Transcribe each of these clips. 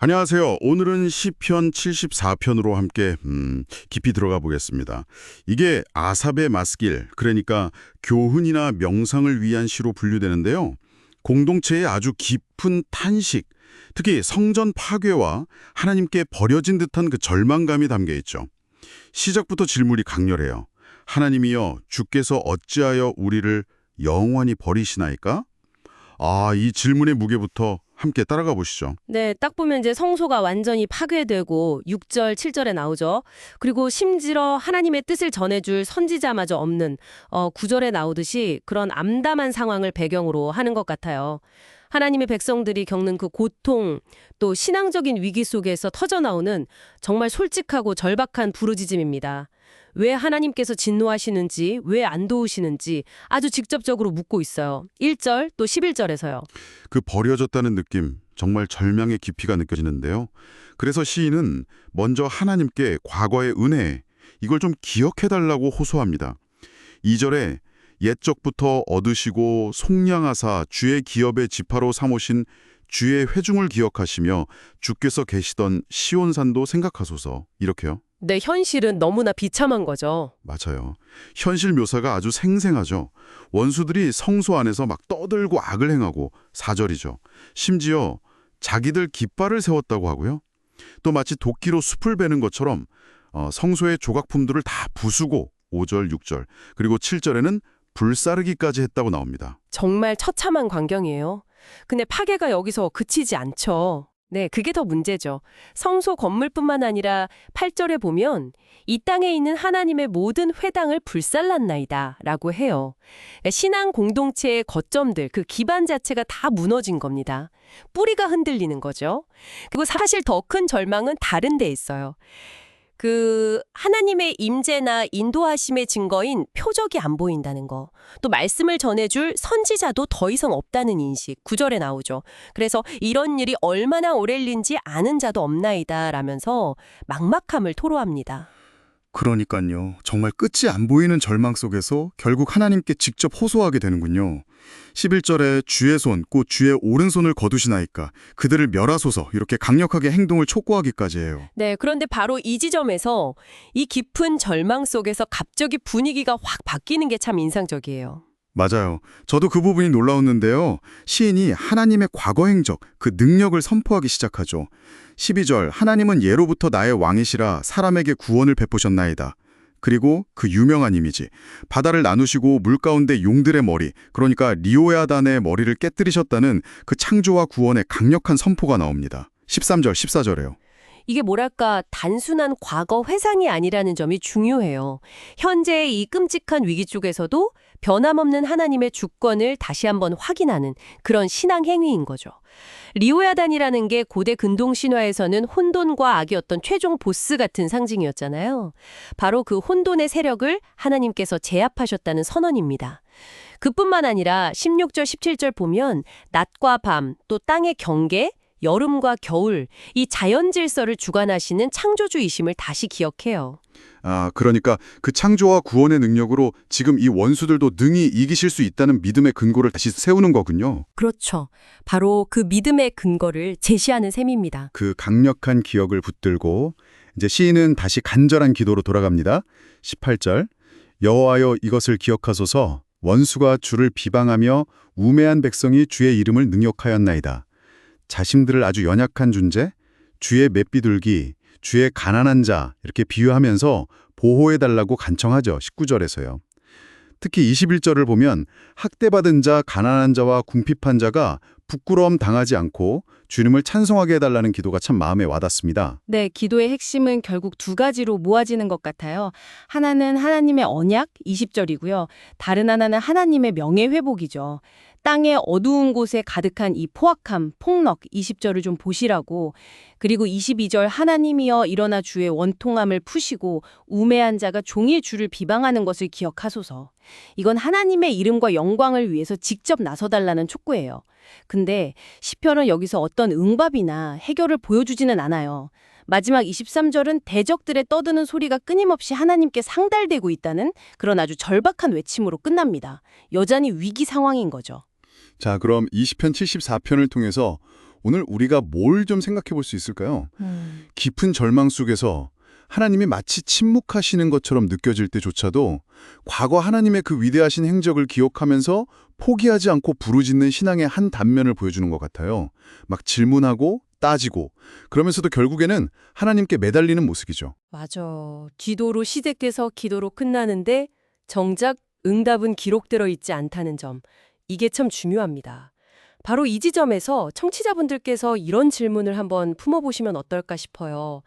안녕하세요. 오늘은 시편 74편으로 함께 깊이 들어가 보겠습니다. 이게 아삽의 맞길, 그러니까 교훈이나 명상을 위한 시로 분류되는데요. 공동체의 아주 깊은 탄식, 특히 성전 파괴와 하나님께 버려진 듯한 그 절망감이 담겨 있죠. 시작부터 질문이 강렬해요. 하나님이여, 주께서 어찌하여 우리를 영원히 버리시나이까? 이 질문의 무게부터 함께 따라가 보시죠. 네, 딱 보면 이제 성소가 완전히 파괴되고 6절, 7절에 나오죠. 그리고 심지어 하나님의 뜻을 전해줄 선지자마저 없는 9절에 나오듯이 그런 암담한 상황을 배경으로 하는 것 같아요. 하나님의 백성들이 겪는 그 고통, 또 신앙적인 위기 속에서 터져나오는 정말 솔직하고 절박한 부르짖음입니다. 왜 하나님께서 진노하시는지, 왜 안 도우시는지 아주 직접적으로 묻고 있어요. 1절 또 11절에서요. 그 버려졌다는 느낌, 정말 절망의 깊이가 느껴지는데요. 그래서 시인은 먼저 하나님께 과거의 은혜, 이걸 좀 기억해달라고 호소합니다. 2절에 옛적부터 얻으시고 속량하사 주의 기업의 지파로 삼으신 주의 회중을 기억하시며 주께서 계시던 시온산도 생각하소서, 이렇게요. 네, 현실은 너무나 비참한 거죠. 맞아요. 현실 묘사가 아주 생생하죠. 원수들이 성소 안에서 막 떠들고 악을 행하고 4절이죠. 심지어 자기들 깃발을 세웠다고 하고요. 또 마치 도끼로 숲을 베는 것처럼 성소의 조각품들을 다 부수고 5절, 6절, 그리고 7절에는 불사르기까지 했다고 나옵니다. 정말 처참한 광경이에요. 근데 파괴가 여기서 그치지 않죠. 네, 그게 더 문제죠. 성소 건물뿐만 아니라 8절에 보면 이 땅에 있는 하나님의 모든 회당을 불살랐나이다 라고 해요. 신앙 공동체의 거점들, 그 기반 자체가 다 무너진 겁니다. 뿌리가 흔들리는 거죠. 그리고 사실 더 큰 절망은 다른 데 있어요. 하나님의 임재나 인도하심의 증거인 표적이 안 보인다는 거. 또 말씀을 전해줄 선지자도 더 이상 없다는 인식. 9절에 나오죠. 그래서 이런 일이 얼마나 오래일는지 아는 자도 없나이다 라면서 막막함을 토로합니다. 그러니까요. 정말 끝이 안 보이는 절망 속에서 결국 하나님께 직접 호소하게 되는군요. 11절에 주의 손, 곧 주의 오른손을 거두시나이까 그들을 멸하소서 이렇게 강력하게 행동을 촉구하기까지 해요. 네, 그런데 바로 이 지점에서 이 깊은 절망 속에서 갑자기 분위기가 확 바뀌는 게 참 인상적이에요. 맞아요. 저도 그 부분이 놀라웠는데요. 시인이 하나님의 과거 행적, 그 능력을 선포하기 시작하죠. 12절, 하나님은 예로부터 나의 왕이시라 사람에게 구원을 베푸셨나이다. 그리고 그 유명한 이미지, 바다를 나누시고 물 가운데 용들의 머리, 그러니까 리오야단의 머리를 깨뜨리셨다는 그 창조와 구원의 강력한 선포가 나옵니다. 13절, 14절에요. 이게 뭐랄까 단순한 과거 회상이 아니라는 점이 중요해요. 현재의 이 끔찍한 위기 쪽에서도 변함없는 하나님의 주권을 다시 한번 확인하는 그런 신앙 행위인 거죠. 리오야단이라는 게 고대 근동 신화에서는 혼돈과 악이었던 최종 보스 같은 상징이었잖아요. 바로 그 혼돈의 세력을 하나님께서 제압하셨다는 선언입니다. 그뿐만 아니라 16절, 17절 보면 낮과 밤, 또 땅의 경계, 여름과 겨울, 이 자연 질서를 주관하시는 창조주이심을 다시 기억해요. 그러니까 그 창조와 구원의 능력으로 지금 이 원수들도 능히 이기실 수 있다는 믿음의 근거를 다시 세우는 거군요. 그렇죠. 바로 그 믿음의 근거를 제시하는 셈입니다. 그 강력한 기억을 붙들고 이제 시인은 다시 간절한 기도로 돌아갑니다. 18절, 여호와여 이것을 기억하소서 원수가 주를 비방하며 우매한 백성이 주의 이름을 능욕하였나이다. 자신들을 아주 연약한 존재, 주의 맷비둘기, 주의 가난한 자 이렇게 비유하면서 보호해달라고 간청하죠. 19절에서요. 특히 21절을 보면 학대받은 자, 가난한 자와 궁핍한 자가 부끄러움 당하지 않고 주님을 찬송하게 해달라는 기도가 참 마음에 와닿습니다. 네, 기도의 핵심은 결국 두 가지로 모아지는 것 같아요. 하나는 하나님의 언약, 20절이고요. 다른 하나는 하나님의 명예회복이죠. 땅의 어두운 곳에 가득한 이 포악함, 폭력, 20절을 좀 보시라고. 그리고 22절 하나님이여 일어나 주의 원통함을 푸시고 우매한 자가 종일 주를 비방하는 것을 기억하소서. 이건 하나님의 이름과 영광을 위해서 직접 나서달라는 촉구예요. 근데 시편은 여기서 어떤 응답이나 해결을 보여주지는 않아요. 마지막 23절은 대적들의 떠드는 소리가 끊임없이 하나님께 상달되고 있다는 그런 아주 절박한 외침으로 끝납니다. 여전히 위기 상황인 거죠. 자, 그럼 20편 74편을 통해서 오늘 우리가 뭘 좀 생각해 볼 수 있을까요? 깊은 절망 속에서 하나님이 마치 침묵하시는 것처럼 느껴질 때조차도 과거 하나님의 그 위대하신 행적을 기억하면서 포기하지 않고 부르짖는 신앙의 한 단면을 보여주는 것 같아요. 막 질문하고 따지고 그러면서도 결국에는 하나님께 매달리는 모습이죠. 맞아. 기도로 시작돼서 기도로 끝나는데 정작 응답은 기록되어 있지 않다는 점. 이게 참 중요합니다. 바로 이 지점에서 청취자분들께서 이런 질문을 한번 품어보시면 어떨까 싶어요.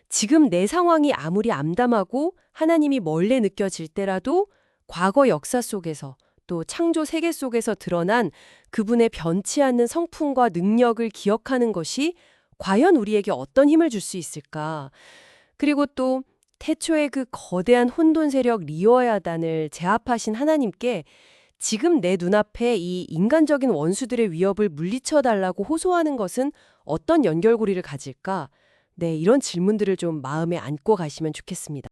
지금 내 상황이 아무리 암담하고 하나님이 멀리 느껴질 때라도 과거 역사 속에서 또 창조 세계 속에서 드러난 그분의 변치 않는 성품과 능력을 기억하는 것이 과연 우리에게 어떤 힘을 줄 수 있을까? 그리고 또 태초에 그 거대한 혼돈 세력 리워야단을 제압하신 하나님께 지금 내 눈앞에 이 인간적인 원수들의 위협을 물리쳐달라고 호소하는 것은 어떤 연결고리를 가질까? 네, 이런 질문들을 좀 마음에 안고 가시면 좋겠습니다.